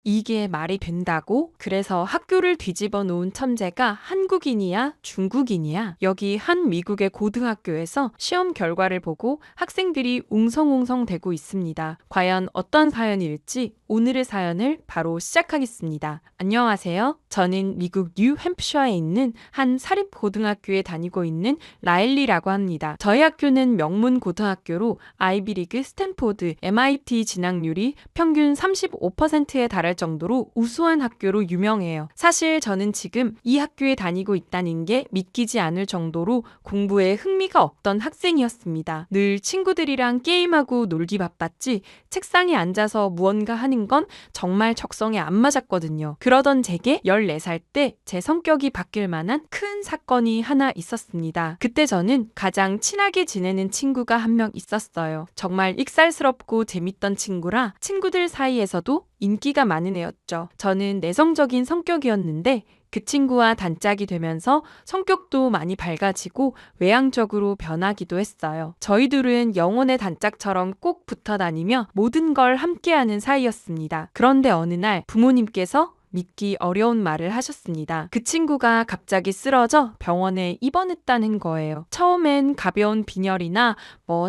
이게 말이 된다고? 그래서 학교를 뒤집어 놓은 천재가 한국인이야? 중국인이야? 여기 한 미국의 고등학교에서 시험 결과를 보고 학생들이 웅성웅성 대고 있습니다. 과연 어떤 사연일지 오늘의 사연을 바로 시작하겠습니다. 안녕하세요. 저는 미국 뉴햄프셔에 있는 한 사립고등학교에 다니고 있는 라일리라고 합니다. 저희 학교는 명문 고등학교로 아이비리그, 스탠포드, MIT 진학률이 평균 35%에 달할 정도로 우수한 학교로 유명해요. 사실 저는 지금 이 학교에 다니고 있다는 게 믿기지 않을 정도로 공부에 흥미가 없던 학생이었습니다. 늘 친구들이랑 게임하고 놀기 바빴지 책상에 앉아서 무언가 하는 건 정말 적성에 안 맞았거든요. 그러던 제게 14살 때 제 성격이 바뀔 만한 큰 사건이 하나 있었습니다. 그때 저는 가장 친하게 지내는 친구가 한 명 있었어요. 정말 익살스럽고 재밌던 친구라 친구들 사이에서도 인기가 많은 애였죠. 저는 내성적인 성격이었는데 그 친구와 단짝이 되면서 성격도 많이 밝아지고 외향적으로 변하기도 했어요. 저희 둘은 영혼의 단짝처럼 꼭 붙어 다니며 모든 걸 함께하는 사이였습니다. 그런데 어느 날 부모님께서 믿기 어려운 말을 하셨습니다. 그 친구가 갑자기 쓰러져 병원에 입원했다는 거예요. 처음엔 가벼운 빈혈이나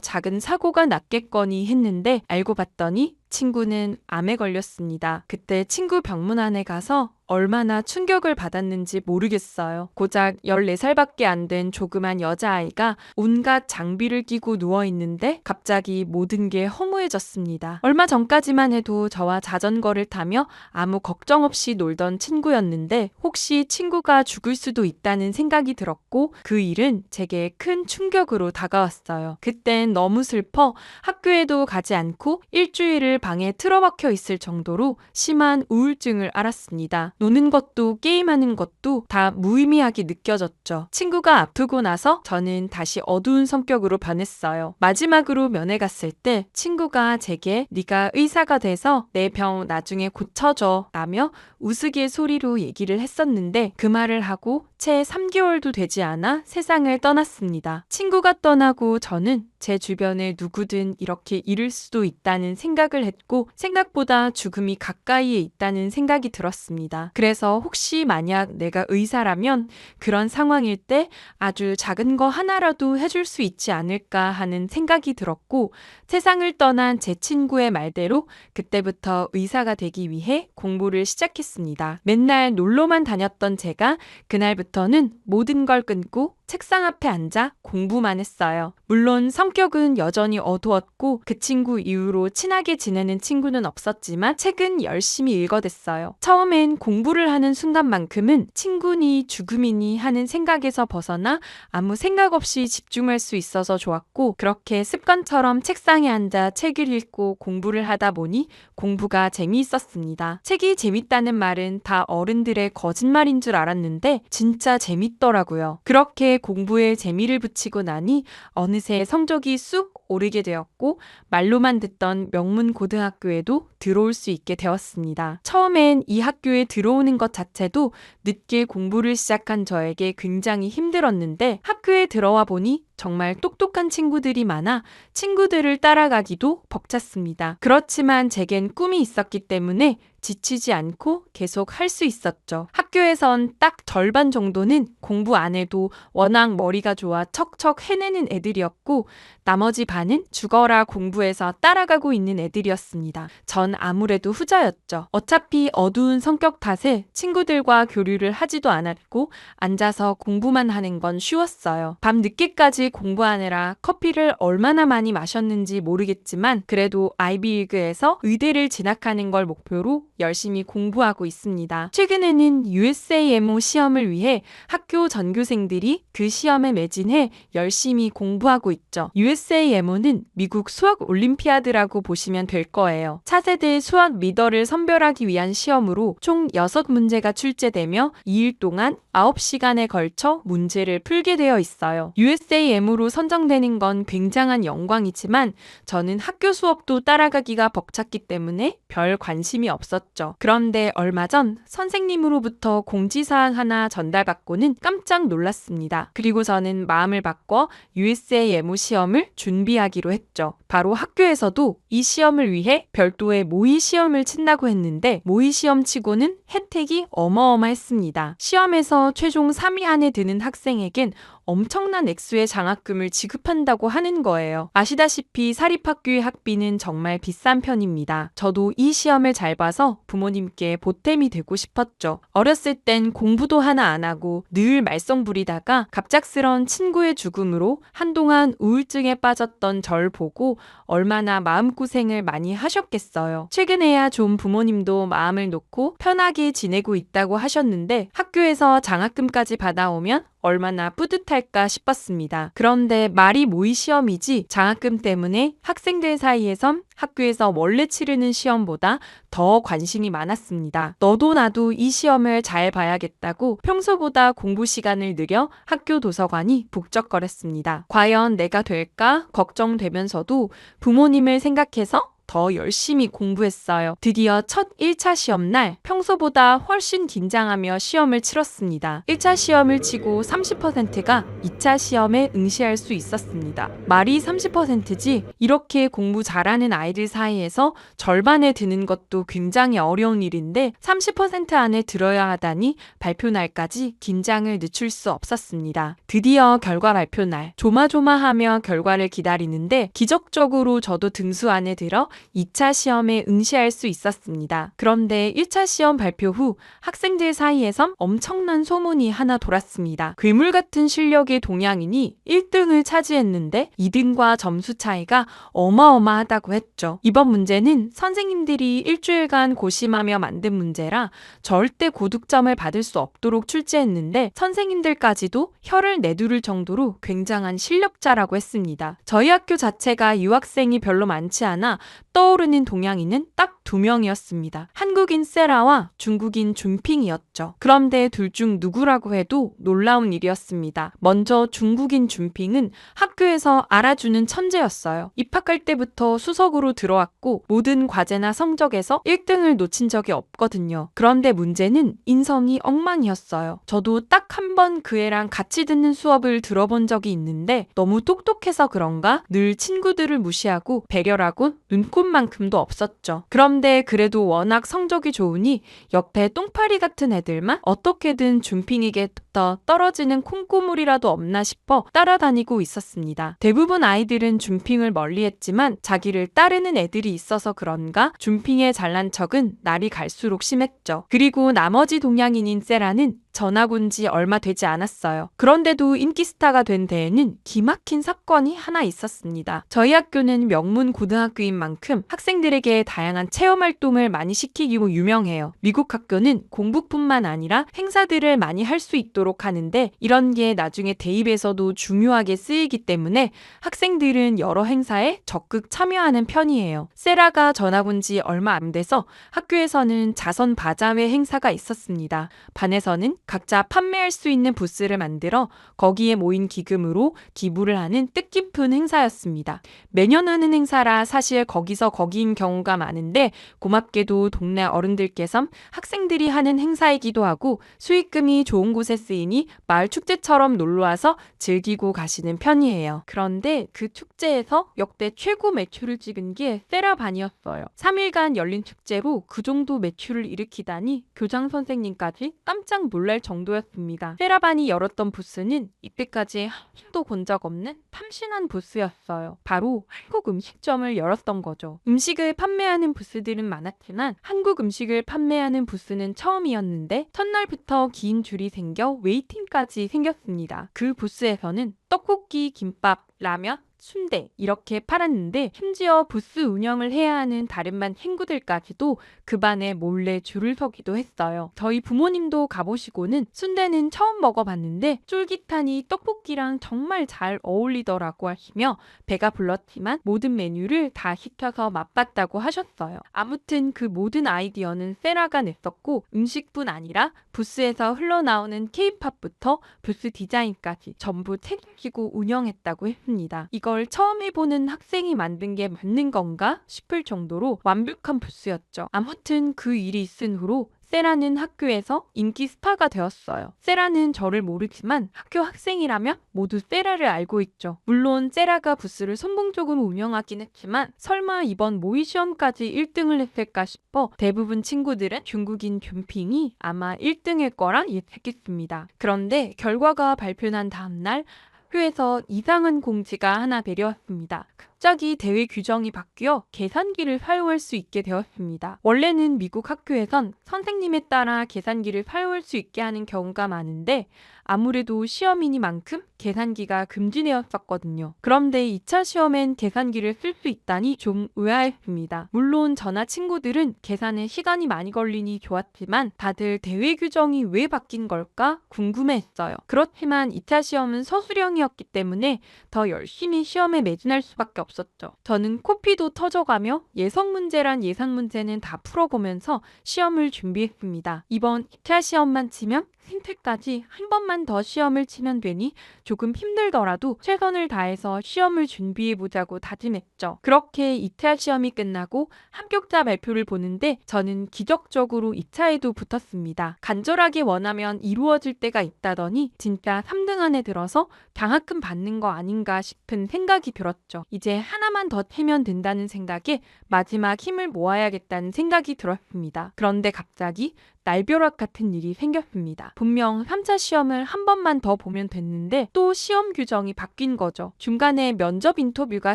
작은 사고가 났겠거니 했는데 알고 봤더니 친구는 암에 걸렸습니다. 그때 친구 병문안에 가서 얼마나 충격을 받았는지 모르겠어요. 고작 14살밖에 안 된 조그만 여자아이가 온갖 장비를 끼고 누워있는데 갑자기 모든 게 허무해졌습니다. 얼마 전까지만 해도 저와 자전거를 타며 아무 걱정 없이 놀던 친구였는데 혹시 친구가 죽을 수도 있다는 생각이 들었고 그 일은 제게 큰 충격으로 다가왔어요. 그땐 너무 슬퍼 학교에도 가지 않고 일주일을 방에 틀어박혀 있을 정도로 심한 우울증을 앓았습니다. 노는 것도 게임하는 것도 다 무의미하게 느껴졌죠. 친구가 아프고 나서 저는 다시 어두운 성격으로 변했어요. 마지막으로 면회 갔을 때 친구가 제게 네가 의사가 돼서 내 병 나중에 고쳐줘 라며 우스갯소리로 얘기를 했었는데 그 말을 하고 채 3개월도 되지 않아 세상을 떠났습니다. 친구가 떠나고 저는 제 주변에 누구든 이렇게 잃을 수도 있다는 생각을 했고 생각보다 죽음이 가까이에 있다는 생각이 들었습니다. 그래서 혹시 만약 내가 의사라면 그런 상황일 때 아주 작은 거 하나라도 해줄 수 있지 않을까 하는 생각이 들었고 세상을 떠난 제 친구의 말대로 그때부터 의사가 되기 위해 공부를 시작했습니다. 맨날 놀러만 다녔던 제가 그날부터는 모든 걸 끊고 책상 앞에 앉아 공부만 했어요. 물론 성격은 여전히 어두웠고 그 친구 이후로 친하게 지내는 친구는 없었지만 책은 열심히 읽어댔어요. 처음엔 공부를 하는 순간만큼은 친구니 죽음이니 하는 생각에서 벗어나 아무 생각 없이 집중할 수 있어서 좋았고 그렇게 습관처럼 책상에 앉아 책을 읽고 공부를 하다 보니 공부가 재미있었습니다. 책이 재밌다는 말은 다 어른들의 거짓말인 줄 알았는데 진짜 재밌더라고요. 그렇게 공부에 재미를 붙이고 나니 어느새 성적이 쑥 오르게 되었고 말로만 듣던 명문 고등학교에도 들어올 수 있게 되었습니다. 처음엔 이 학교에 들어오는 것 자체도 늦게 공부를 시작한 저에게 굉장히 힘들었는데 학교에 들어와 보니 정말 똑똑한 친구들이 많아 친구들을 따라가기도 벅찼습니다. 그렇지만 제겐 꿈이 있었기 때문에 지치지 않고 계속 할 수 있었죠. 학교에선 딱 절반 정도는 공부 안 해도 워낙 머리가 좋아 척척 해내는 애들이었고 나머지 반은 죽어라 공부해서 따라가고 있는 애들이었습니다. 전 아무래도 후자였죠. 어차피 어두운 성격 탓에 친구들과 교류를 하지도 않았고 앉아서 공부만 하는 건 쉬웠어요. 밤 늦게까지 공부하느라 커피를 얼마나 많이 마셨는지 모르겠지만 그래도 아이비리그에서 의대를 진학하는 걸 목표로 열심히 공부하고 있습니다. 최근에는 USAMO 시험을 위해 학교 전교생들이 그 시험에 매진해 열심히 공부하고 있죠. USAMO는 미국 수학 올림피아드라고 보시면 될 거예요. 차세대 수학 리더를 선별하기 위한 시험으로 총 6문제가 출제되며 2일 동안 9시간에 걸쳐 문제를 풀게 되어 있어요. USAMO M으로 선정되는 건 굉장한 영광이지만 저는 학교 수업도 따라가기가 벅찼기 때문에 별 관심이 없었죠. 그런데 얼마 전 선생님으로부터 공지사항 하나 전달받고는 깜짝 놀랐습니다. 그리고 저는 마음을 바꿔 USA 예무 시험을 준비하기로 했죠. 바로 학교에서도 이 시험을 위해 별도의 모의 시험을 친다고 했는데 모의 시험 치고는 혜택이 어마어마했습니다. 시험에서 최종 3위 안에 드는 학생에겐 엄청난 액수의 장학금을 지급한다고 하는 거예요. 아시다시피 사립학교의 학비는 정말 비싼 편입니다. 저도 이 시험을 잘 봐서 부모님께 보탬이 되고 싶었죠. 어렸을 땐 공부도 하나 안 하고 늘 말썽 부리다가 갑작스런 친구의 죽음으로 한동안 우울증에 빠졌던 절 보고 얼마나 마음고생을 많이 하셨겠어요. 최근에야 좀 부모님도 마음을 놓고 편하게 지내고 있다고 하셨는데 학교에서 장학금까지 받아오면 얼마나 뿌듯할까 싶었습니다. 그런데 말이 모의 시험이지 장학금 때문에 학생들 사이에선 학교에서 원래 치르는 시험보다 더 관심이 많았습니다. 너도 나도 이 시험을 잘 봐야겠다고 평소보다 공부 시간을 늘려 학교 도서관이 북적거렸습니다. 과연 내가 될까 걱정되면서도 부모님을 생각해서 더 열심히 공부했어요. 드디어 첫 1차 시험날 평소보다 훨씬 긴장하며 시험을 치렀습니다. 1차 시험을 치고 30%가 2차 시험에 응시할 수 있었습니다. 말이 30%지 이렇게 공부 잘하는 아이들 사이에서 절반에 드는 것도 굉장히 어려운 일인데 30% 안에 들어야 하다니 발표날까지 긴장을 늦출 수 없었습니다. 드디어 결과 발표날 조마조마하며 결과를 기다리는데 기적적으로 저도 등수 안에 들어 2차 시험에 응시할 수 있었습니다. 그런데 1차 시험 발표 후 학생들 사이에선 엄청난 소문이 하나 돌았습니다. 괴물 같은 실력의 동양인이 1등을 차지했는데 2등과 점수 차이가 어마어마하다고 했죠. 이번 문제는 선생님들이 일주일간 고심하며 만든 문제라 절대 고득점을 받을 수 없도록 출제했는데 선생님들까지도 혀를 내두를 정도로 굉장한 실력자라고 했습니다. 저희 학교 자체가 유학생이 별로 많지 않아 떠오르는 동양인은 딱 2명이었습니다. 한국인 세라와 중국인 준핑이었죠. 그런데 둘 중 누구라고 해도 놀라운 일이었습니다. 먼저 중국인 준핑은 학교에서 알아주는 천재였어요. 입학할 때부터 수석으로 들어왔고 모든 과제나 성적에서 1등을 놓친 적이 없거든요. 그런데 문제는 인성이 엉망이었어요. 저도 딱 한 번 그 애랑 같이 듣는 수업을 들어본 적이 있는데 너무 똑똑해서 그런가 늘 친구들을 무시하고 배결하고 눈꼽만큼도 없었죠. 그런데 그래도 워낙 성적이 좋으니 옆에 똥파리 같은 애들만 어떻게든 준핑에게부터 떨어지는 콩고물이라도 없나 싶어 따라다니고 있었습니다. 대부분 아이들은 준핑을 멀리했지만 자기를 따르는 애들이 있어서 그런가 준핑의 잘난 척은 날이 갈수록 심했죠. 그리고 나머지 동양인인 세라는 전학 온 지 얼마 되지 않았어요. 그런데도 인기 스타가 된 데에는 기막힌 사건이 하나 있었습니다. 저희 학교는 명문 고등학교인 만큼 학생들에게 다양한 체험 활동을 많이 시키기로 유명해요. 미국 학교는 공부뿐만 아니라 행사들을 많이 할 수 있도록 하는데 이런 게 나중에 대입에서도 중요하게 쓰이기 때문에 학생들은 여러 행사에 적극 참여하는 편이에요. 세라가 전학 온 지 얼마 안 돼서 학교에서는 자선 바자회 행사가 있었습니다. 반에서는 각자 판매할 수 있는 부스를 만들어 거기에 모인 기금으로 기부를 하는 뜻깊은 행사였습니다. 매년 하는 행사라 사실 거기서 거기인 경우가 많은데 고맙게도 동네 어른들께서 학생들이 하는 행사이기도 하고 수익금이 좋은 곳에 쓰이니 마을 축제처럼 놀러와서 즐기고 가시는 편이에요. 그런데 그 축제에서 역대 최고 매출을 찍은 게 세라반이었어요. 3일간 열린 축제로 그 정도 매출을 일으키다니 교장 선생님까지 깜짝 놀랄 정도였습니다. 세라반이 열었던 부스는 이때까지 한 번도 본 적 없는 참신한 부스였어요. 바로 한국 음식점을 열었던 거죠. 음식을 판매하는 부스들은 많았지만 한국 음식을 판매하는 부스는 처음이었는데 첫날부터 긴 줄이 생겨 웨이팅까지 생겼습니다. 그 부스에서는 떡볶이, 김밥, 라면, 순대 이렇게 팔았는데 심지어 부스 운영을 해야 하는 다른 반 친구들까지도 그 반에 몰래 줄을 서기도 했어요. 저희 부모님도 가보시고는 순대는 처음 먹어봤는데 쫄깃하니 떡볶이랑 정말 잘 어울리더라고 하시며 배가 불렀지만 모든 메뉴를 다 시켜서 맛봤다고 하셨어요. 아무튼 그 모든 아이디어는 세라가 냈었고 음식뿐 아니라 부스에서 흘러나오는 케이팝부터 부스 디자인까지 전부 책임지고 운영했다고 했습니다. 이걸 처음 해보는 학생이 만든 게 맞는 건가 싶을 정도로 완벽한 부스였죠. 아무튼 그 일이 있은 후로 세라는 학교에서 인기 스타가 되었어요. 세라는 저를 모르지만 학교 학생이라면 모두 세라를 알고 있죠. 물론 세라가 부스를 선봉적으로 운영하긴 했지만 설마 이번 모의 시험까지 1등을 했을까 싶어 대부분 친구들은 중국인 균핑이 아마 1등일 거라 예측했습니다. 그런데 결과가 발표난 다음날 학교에서 이상한 공지가 하나 내려왔습니다. 갑자기 대회 규정이 바뀌어 계산기를 사용할 수 있게 되었습니다. 원래는 미국 학교에선 선생님에 따라 계산기를 사용할 수 있게 하는 경우가 많은데 아무래도 시험이니만큼 계산기가 금지되었었거든요. 그런데 2차 시험엔 계산기를 쓸 수 있다니 좀 의아했습니다. 물론 저나 친구들은 계산에 시간이 많이 걸리니 좋았지만 다들 대회 규정이 왜 바뀐 걸까 궁금해했어요. 그렇지만 2차 시험은 서술형이었기 때문에 더 열심히 시험에 매진할 수밖에 없었죠. 저는 코피도 터져가며 예성 문제란 예상 문제는 다 풀어보면서 시험을 준비했습니다. 이번 2차 시험만 치면 힌트까지 한 번만 더 시험을 치면 되니 조금 힘들더라도 최선을 다해서 시험을 준비해보자고 다짐했죠. 그렇게 2차 시험이 끝나고 합격자 발표를 보는데 저는 기적적으로 2차에도 붙었습니다. 간절하게 원하면 이루어질 때가 있다더니 진짜 3등 안에 들어서 장학금 받는 거 아닌가 싶은 생각이 들었죠. 이제 하나만 더 채면 된다는 생각에 마지막 힘을 모아야겠다는 생각이 들었습니다. 그런데 갑자기 날벼락 같은 일이 생겼습니다. 분명 3차 시험을 한 번만 더 보면 됐는데 또 시험 규정이 바뀐 거죠. 중간에 면접 인터뷰가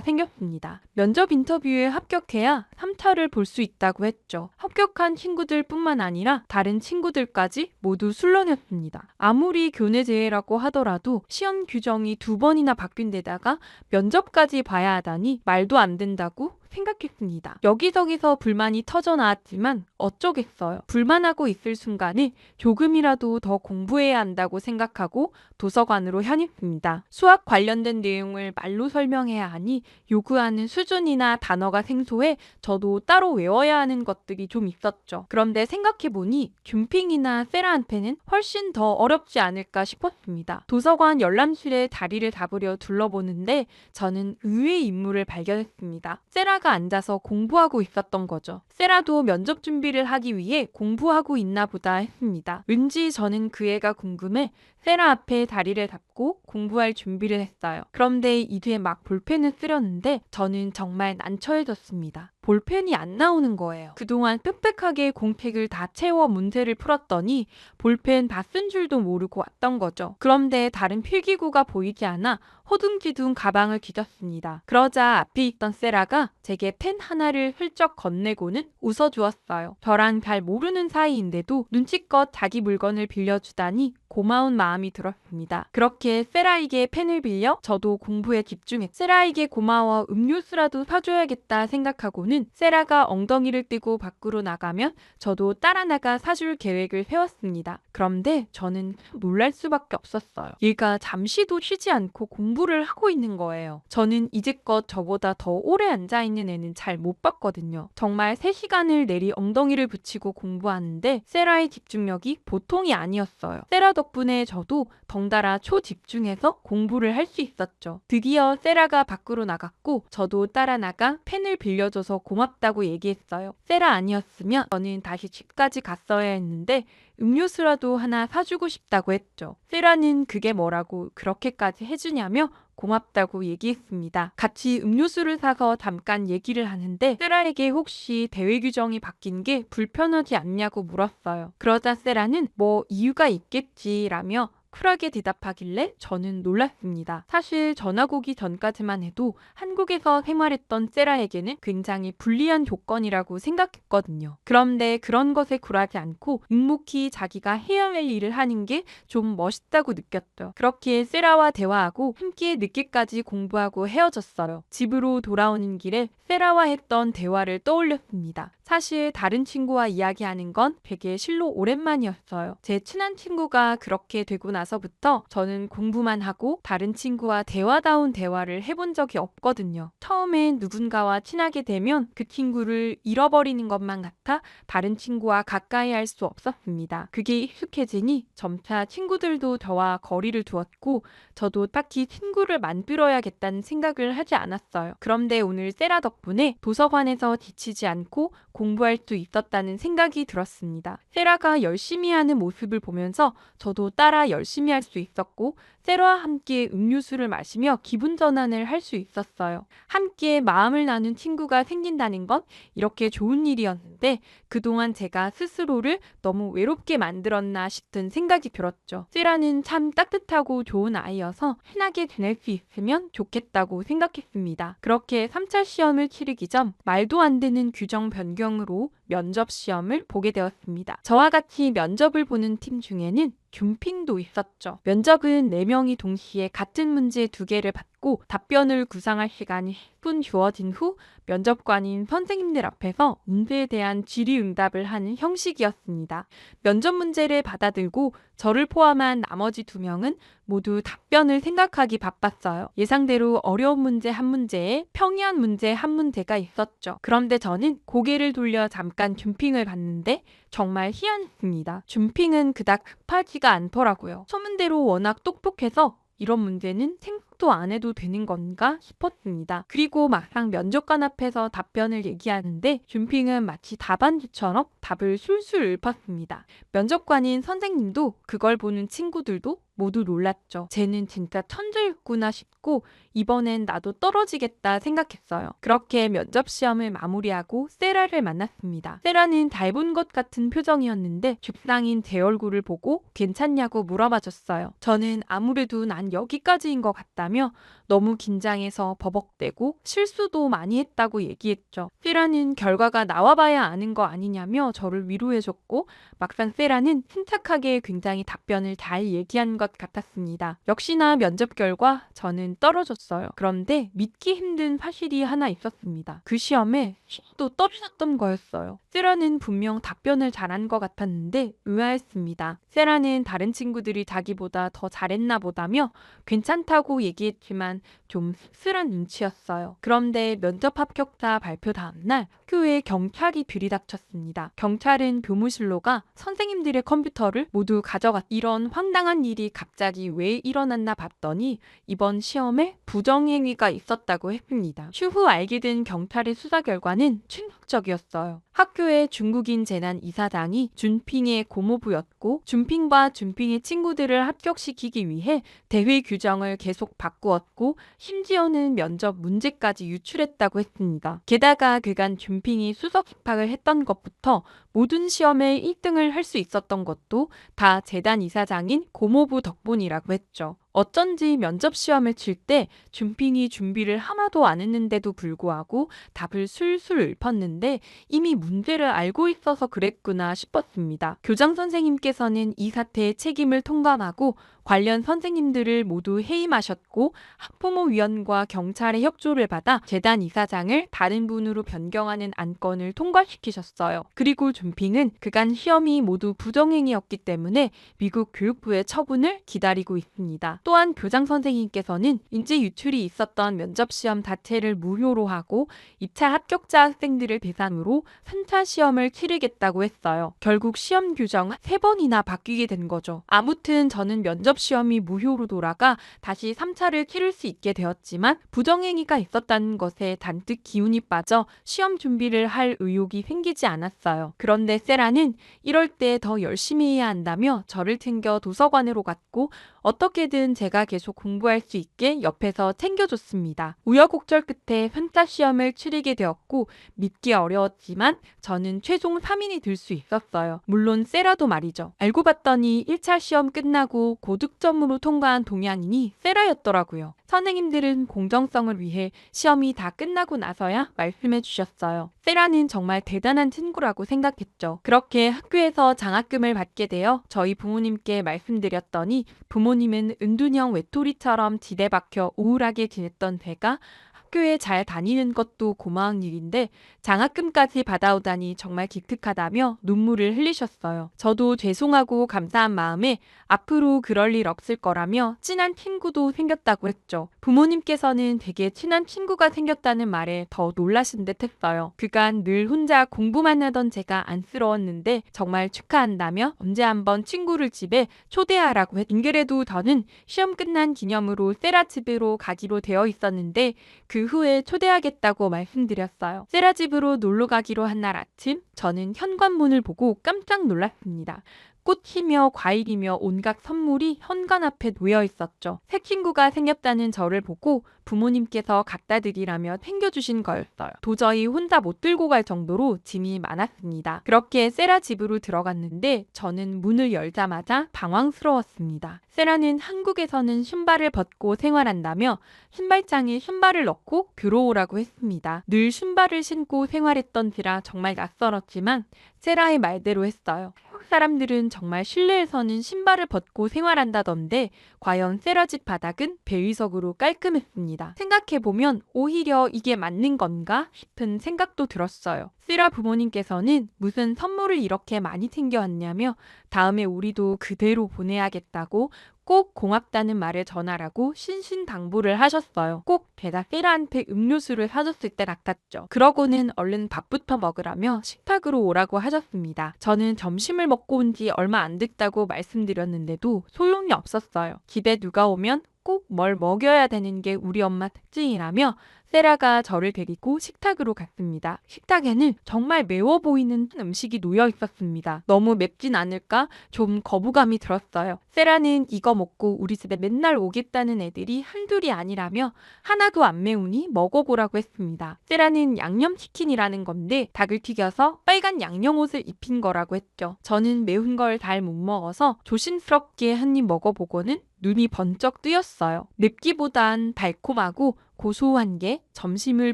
생겼습니다. 면접 인터뷰에 합격해야 3차를 볼 수 있다고 했죠. 합격한 친구들 뿐만 아니라 다른 친구들까지 모두 술렁였습니다. 아무리 교내제외라고 하더라도 시험 규정이 2번이나 바뀐 데다가 면접까지 봐야 하다니 말도 안 된다고 생각했습니다. 여기저기서 불만이 터져 나왔지만 어쩌겠어요. 불만하고 있을 순간에 조금이라도 더 공부해야 한다고 생각하고 도서관으로 향했습니다. 수학 관련된 내용을 말로 설명해야 하니 요구하는 수준이나 단어가 생소해 저도 따로 외워야 하는 것들이 좀 있었죠. 그런데 생각해보니 균핑이나 세라한테는 훨씬 더 어렵지 않을까 싶었습니다. 도서관 열람실에 자리를 잡으려 둘러보는데 저는 의외의 인물을 발견했습니다. 세라가 앉아서 공부하고 있었던 거죠. 세라도 면접 준비를 하기 위해 공부하고 있나 보다 했습니다. 왠지 저는 그 애가 궁금해 세라 앞에 자리를 잡고 공부할 준비를 했어요. 그런데 이 뒤에 막 볼펜을 쓰려는데 저는 정말 난처해졌습니다. 볼펜이 안 나오는 거예요. 그동안 빽빽하게 공책을 다 채워 문제를 풀었더니 볼펜 다 쓴 줄도 모르고 왔던 거죠. 그런데 다른 필기구가 보이지 않아 허둥지둥 가방을 뒤졌습니다. 그러자 앞에 있던 세라가 제게 펜 하나를 훌쩍 건네고는 웃어주었어요. 저랑 잘 모르는 사이인데도 눈치껏 자기 물건을 빌려주다니 고마운 마음이 들었습니다. 그렇게 세라에게 펜을 빌려 저도 공부에 집중했. 세라에게 고마워 음료수라도 사줘야겠다 생각하고는 세라가 엉덩이를 떼고 밖으로 나가면 저도 따라 나가 사줄 계획을 세웠습니다. 그런데 저는 놀랄 수밖에 없었어요. 얘가 잠시도 쉬지 않고 공부를 하고 있는 거예요. 저는 이제껏 저보다 더 오래 앉아있는 애는 잘 못 봤거든요. 정말 3시간을 내리 엉덩이를 붙이고 공부하는데 세라의 집중력이 보통이 아니었어요. 세라 덕분에 저도 덩달아 초집중해서 공부를 할 수 있었죠. 드디어 세라가 밖으로 나갔고 저도 따라 나가 펜을 빌려줘서 고맙다고 얘기했어요. 세라 아니었으면 저는 다시 집까지 갔어야 했는데 음료수라도 하나 사주고 싶다고 했죠. 세라는 그게 뭐라고 그렇게까지 해주냐며 고맙다고 얘기했습니다. 같이 음료수를 사서 잠깐 얘기를 하는데 세라에게 혹시 대회 규정이 바뀐 게 불편하지 않냐고 물었어요. 그러자 세라는 뭐 이유가 있겠지라며 쿨하게 대답하길래 저는 놀랐습니다. 사실 전학 오기 전까지만 해도 한국에서 생활했던 세라에게는 굉장히 불리한 조건이라고 생각했거든요. 그런데 그런 것에 굴하지 않고 묵묵히 자기가 해야 할 일을 하는 게 좀 멋있다고 느꼈죠. 그렇게 세라와 대화하고 함께 늦게까지 공부하고 헤어졌어요. 집으로 돌아오는 길에 세라와 했던 대화를 떠올렸습니다. 사실 다른 친구와 이야기하는 건 되게 실로 오랜만이었어요. 제 친한 친구가 그렇게 되고 나서부터 저는 공부만 하고 다른 친구와 대화다운 대화를 해본 적이 없거든요. 처음엔 누군가와 친하게 되면 그 친구를 잃어버리는 것만 같아 다른 친구와 가까이 할 수 없었습니다. 그게 익숙해지니 점차 친구들도 저와 거리를 두었고 저도 딱히 친구를 만들어야겠다는 생각을 하지 않았어요. 그런데 오늘 세라 덕분에 도서관에서 지치지 않고 공부할 수 있었다는 생각이 들었습니다. 세라가 열심히 하는 모습을 보면서 저도 따라 열심히 할 수 있었고 세라와 함께 음료수를 마시며 기분 전환을 할 수 있었어요. 함께 마음을 나눈 친구가 생긴다는 건 이렇게 좋은 일이었는데 그동안 제가 스스로를 너무 외롭게 만들었나 싶은 생각이 들었죠. 세라는 참 따뜻하고 좋은 아이여서 친하게 지낼 수 있으면 좋겠다고 생각했습니다. 그렇게 3차 시험을 치르기 전 말도 안 되는 규정 변경으로 면접 시험을 보게 되었습니다. 저와 같이 면접을 보는 팀 중에는 균핑도 있었죠. 면접은 4명이 동시에 같은 문제 2개를 받고 답변을 구상할 시간이 10분 주어진 후 면접관인 선생님들 앞에서 문제에 대한 질의응답을 하는 형식이었습니다. 면접 문제를 받아들고 저를 포함한 나머지 2명은 모두 답변을 생각하기 바빴어요. 예상대로 어려운 문제 한 문제에 평이한 문제 한 문제가 있었죠. 그런데 저는 고개를 돌려 잠깐 줌핑을 봤는데 정말 희한했습니다. 줌핑은 그닥 급하지가 않더라고요. 소문대로 워낙 똑똑해서 이런 문제는 생각도 안 해도 되는 건가 싶었습니다. 그리고 막상 면접관 앞에서 답변을 얘기하는데 줌핑은 마치 답안지처럼 답을 술술 읊었습니다. 면접관인 선생님도 그걸 보는 친구들도 모두 놀랐죠. 쟤는 진짜 천재였구나 싶고 이번엔 나도 떨어지겠다 생각했어요. 그렇게 면접 시험을 마무리하고 세라를 만났습니다. 세라는 잘 본 것 같은 표정이었는데 죽상인 제 얼굴을 보고 괜찮냐고 물어봐줬어요. 저는 아무래도 난 여기까지인 것 같다며 너무 긴장해서 버벅대고 실수도 많이 했다고 얘기했죠. 세라는 결과가 나와봐야 아는 거 아니냐며 저를 위로해줬고 막상 세라는 침착하게 굉장히 답변을 잘 얘기한 것 같았습니다. 역시나 면접 결과 저는 떨어졌어요. 그런데 믿기 힘든 사실이 하나 있었습니다. 그 시험에 또 떨어졌던 거였어요. 세라는 분명 답변을 잘한 것 같았는데 의아했습니다. 세라는 다른 친구들이 자기보다 더 잘했나 보다며 괜찮다고 얘기했지만 좀 씁쓸한 눈치였어요. 그런데 면접 합격자 발표 다음날 학교에 경찰이 들이닥쳤습니다. 경찰은 교무실로 가 선생님들의 컴퓨터를 모두 가져갔. 이런 황당한 일이 갑자기 왜 일어났나 봤더니 이번 시험에 부정행위가 있었다고 했습니다. 추후 알게 된 경찰의 수사 결과는 충격적이었어요. 학교의 중국인 재난 이사장이 준핑의 고모부였고 준핑과 준핑의 친구들을 합격시키기 위해 대회 규정을 계속 바꾸었고 심지어는 면접 문제까지 유출했다고 했습니다. 게다가 그간 준핑이 수석 입학을 했던 것부터 모든 시험에 1등을 할 수 있었던 것도 다 재단 이사장인 고모부 덕분이라고 했죠. 어쩐지 면접 시험을 칠 때 준핑이 준비를 하나도 안 했는데도 불구하고 답을 술술 읊었는데 이미 문제를 알고 있어서 그랬구나 싶었습니다. 교장 선생님께서는 이 사태의 책임을 통감하고 관련 선생님들을 모두 해임하셨고 학부모위원과 경찰의 협조를 받아 재단 이사장을 다른 분으로 변경하는 안건을 통과시키셨어요. 그리고 준핑은 그간 시험이 모두 부정행위였기 때문에 미국 교육부의 처분을 기다리고 있습니다. 또한 교장 선생님께서는 인지 유출이 있었던 면접시험 자체를 무효로 하고 2차 합격자 학생들을 대상으로 3차 시험을 치르겠다고 했어요. 결국 시험 규정 3번이나 바뀌게 된 거죠. 아무튼 저는 면접시험이 무효로 돌아가 다시 3차를 치를 수 있게 되었지만 부정행위가 있었다는 것에 잔뜩 기운이 빠져 시험 준비를 할 의욕이 생기지 않았어요. 그런데 세라는 이럴 때 더 열심히 해야 한다며 저를 챙겨 도서관으로 갔고 어떻게든 제가 계속 공부할 수 있게 옆에서 챙겨줬습니다. 우여곡절 끝에 편차 시험을 치르게 되었고 믿기 어려웠지만 저는 최종 3인이 들 수 있었어요. 물론 세라도 말이죠. 알고 봤더니 1차 시험 끝나고 고득점으로 통과한 동양인이 세라였더라고요. 선생님들은 공정성을 위해 시험이 다 끝나고 나서야 말씀해 주셨어요. 세라는 정말 대단한 친구라고 생각했죠. 그렇게 학교에서 장학금을 받게 되어 저희 부모님께 말씀드렸더니 부모님은 은둔형 외톨이처럼 지대 박혀 우울하게 지냈던 제가 학교에 잘 다니는 것도 고마운 일인데 장학금까지 받아오다니 정말 기특하다며 눈물을 흘리셨어요. 저도 죄송하고 감사한 마음에 앞으로 그럴 일 없을 거라며 친한 친구도 생겼다고 했죠. 부모님께서는 되게 친한 친구가 생겼다는 말에 더 놀라신 듯 했어요. 그간 늘 혼자 공부만 하던 제가 안쓰러웠는데 정말 축하한다며 언제 한번 친구를 집에 초대하라고 안 그래도 저는 시험 끝난 기념으로 세라 집으로 가기로 되어 있었는데 그 후에 초대하겠다고 말씀드렸어요. 세라 집으로 놀러 가기로 한 날 아침 저는 현관문을 보고 깜짝 놀랐습니다. 꽃이며 과일이며 온갖 선물이 현관 앞에 놓여 있었죠. 새 친구가 생겼다는 저를 보고 부모님께서 갖다 드리라며 챙겨주신 거였어요. 도저히 혼자 못 들고 갈 정도로 짐이 많았습니다. 그렇게 세라 집으로 들어갔는데 저는 문을 열자마자 당황스러웠습니다. 세라는 한국에서는 신발을 벗고 생활한다며 신발장에 신발을 넣고 들어오라고 했습니다. 늘 신발을 신고 생활했던지라 정말 낯설었지만 세라의 말대로 했어요. 한국 사람들은 정말 실내에서는 신발을 벗고 생활한다던데 과연 세라 집 바닥은 배위석으로 깔끔했습니다. 생각해보면 오히려 이게 맞는 건가 싶은 생각도 들었어요. 세라 부모님께서는 무슨 선물을 이렇게 많이 챙겨왔냐며 다음에 우리도 그대로 보내야겠다고 꼭 고맙다는 말을 전하라고 신신당부를 하셨어요. 꼭 제가 세라한테 음료수를 사줬을 때 같았죠. 그러고는 얼른 밥부터 먹으라며 식탁으로 오라고 하셨습니다. 저는 점심을 먹고 온 지 얼마 안 됐다고 말씀드렸는데도 소용이 없었어요. 집에 누가 오면 꼭 뭘 먹여야 되는 게 우리 엄마 특징이라며 세라가 저를 데리고 식탁으로 갔습니다. 식탁에는 정말 매워 보이는 음식이 놓여 있었습니다. 너무 맵진 않을까 좀 거부감이 들었어요. 세라는 이거 먹고 우리 집에 맨날 오겠다는 애들이 한둘이 아니라며 하나도 안 매우니 먹어보라고 했습니다. 세라는 양념치킨이라는 건데 닭을 튀겨서 빨간 양념옷을 입힌 거라고 했죠. 저는 매운 걸 잘 못 먹어서 조심스럽게 한 입 먹어보고는 눈이 번쩍 뜨였어요. 맵기보단 달콤하고 고소한 게 점심을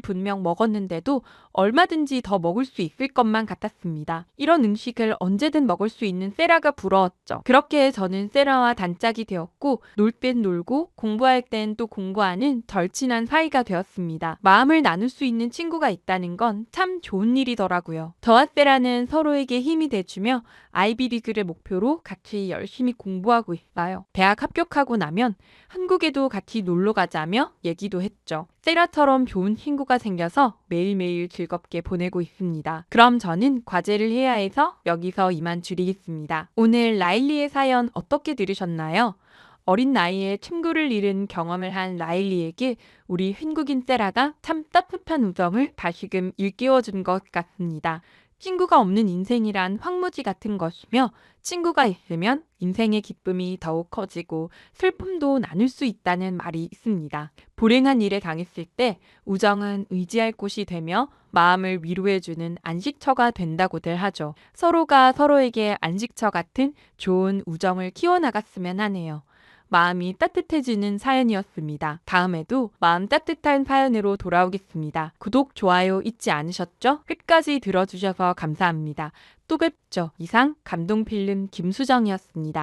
분명 먹었는데도 얼마든지 더 먹을 수 있을 것만 같았습니다. 이런 음식을 언제든 먹을 수 있는 세라가 부러웠죠. 그렇게 저는 세라와 단짝이 되었고 놀 땐 놀고 공부할 땐 또 공부하는 절친한 사이가 되었습니다. 마음을 나눌 수 있는 친구가 있다는 건 참 좋은 일이더라고요. 저와 세라는 서로에게 힘이 돼주며 아이비리그를 목표로 같이 열심히 공부하고 있어요. 대학 합격하고 나면 한국에도 같이 놀러 가자며 얘기도 했죠. 세라처럼 좋은 친구가 생겨서 매일매일 즐겁게 보내고 있습니다. 그럼 저는 과제를 해야 해서 여기서 이만 줄이겠습니다. 오늘 라일리의 사연 어떻게 들으셨나요? 어린 나이에 친구를 잃은 경험을 한 라일리에게 우리 한국인 세라가 참 따뜻한 우정을 다시금 일깨워준 것 같습니다. 친구가 없는 인생이란 황무지 같은 것이며 친구가 있으면 인생의 기쁨이 더욱 커지고 슬픔도 나눌 수 있다는 말이 있습니다. 불행한 일에 당했을 때 우정은 의지할 곳이 되며 마음을 위로해주는 안식처가 된다고들 하죠. 서로가 서로에게 안식처 같은 좋은 우정을 키워나갔으면 하네요. 마음이 따뜻해지는 사연이었습니다. 다음에도 마음 따뜻한 사연으로 돌아오겠습니다. 구독, 좋아요 잊지 않으셨죠? 끝까지 들어주셔서 감사합니다. 또 뵙죠. 이상 감동필름 김수정이었습니다.